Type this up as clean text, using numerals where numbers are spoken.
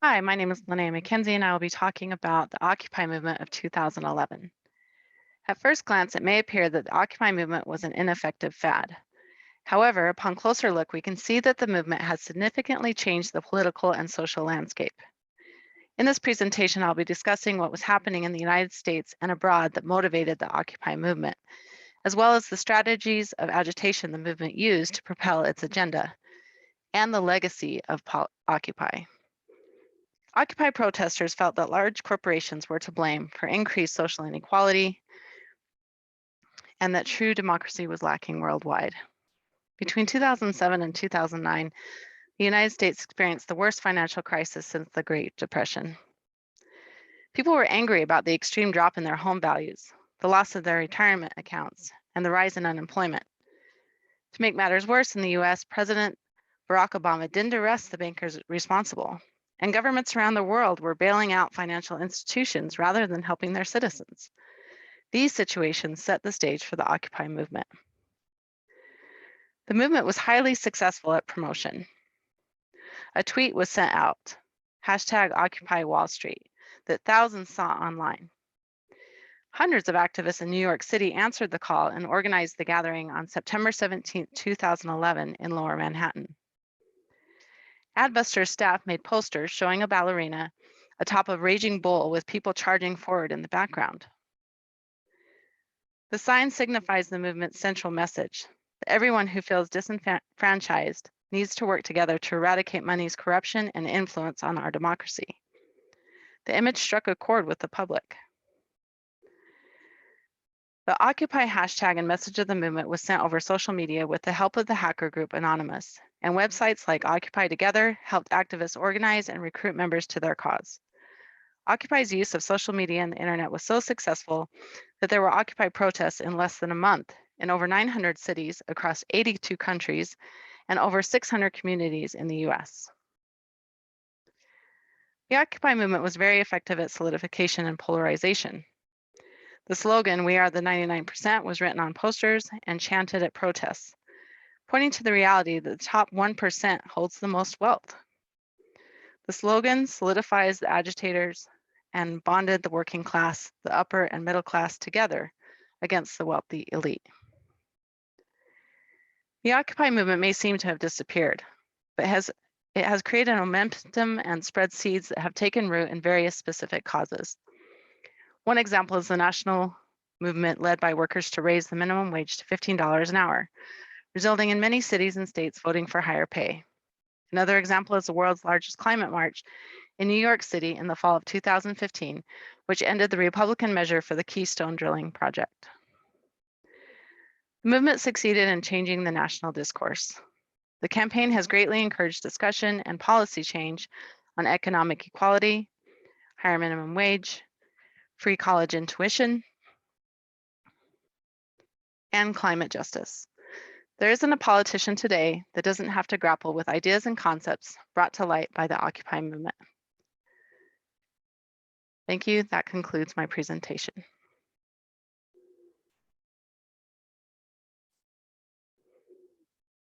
Hi, my name is Linnea McKenzie, and I will be talking about the Occupy movement of 2011. At first glance, it may appear that the Occupy movement was an ineffective fad. However, upon closer look, we can see that the movement has significantly changed the political and social landscape. In this presentation, I'll be discussing what was happening in the United States and abroad that motivated the Occupy movement, as well as the strategies of agitation the movement used to propel its agenda, and the legacy of Occupy. Occupy protesters felt that large corporations were to blame for increased social inequality and that true democracy was lacking worldwide. Between 2007 and 2009, the United States experienced the worst financial crisis since the Great Depression. People were angry about the extreme drop in their home values, the loss of their retirement accounts, and the rise in unemployment. To make matters worse, in the US, President Barack Obama didn't arrest the bankers responsible, and governments around the world were bailing out financial institutions rather than helping their citizens. These situations set the stage for the Occupy movement. The movement was highly successful at promotion. A tweet was sent out, #Occupy Wall Street, that thousands saw online. Hundreds of activists in New York City answered the call and organized the gathering on September 17, 2011 in Lower Manhattan. Adbusters staff made posters showing a ballerina atop a raging bull with people charging forward in the background. The sign signifies the movement's central message, that everyone who feels disenfranchised needs to work together to eradicate money's corruption and influence on our democracy. The image struck a chord with the public. The Occupy hashtag and message of the movement was sent over social media with the help of the hacker group Anonymous, and websites like Occupy Together helped activists organize and recruit members to their cause. Occupy's use of social media and the internet was so successful that there were Occupy protests in less than a month in over 900 cities across 82 countries and over 600 communities in the US. The Occupy movement was very effective at solidification and polarization. The slogan, "We are the 99%, was written on posters and chanted at protests, pointing to the reality that the top 1% holds the most wealth. The slogan solidifies the agitators and bonded the working class, the upper and middle class together against the wealthy elite. The Occupy movement may seem to have disappeared, but it has created a momentum and spread seeds that have taken root in various specific causes. One example is the national movement led by workers to raise the minimum wage to $15 an hour, resulting in many cities and states voting for higher pay. Another example is the world's largest climate march in New York City in the fall of 2015, which ended the Republican measure for the Keystone Drilling project. The movement succeeded in changing the national discourse. The campaign has greatly encouraged discussion and policy change on economic equality, higher minimum wage, free college and tuition, and climate justice. There isn't a politician today that doesn't have to grapple with ideas and concepts brought to light by the Occupy movement. Thank you. That concludes my presentation.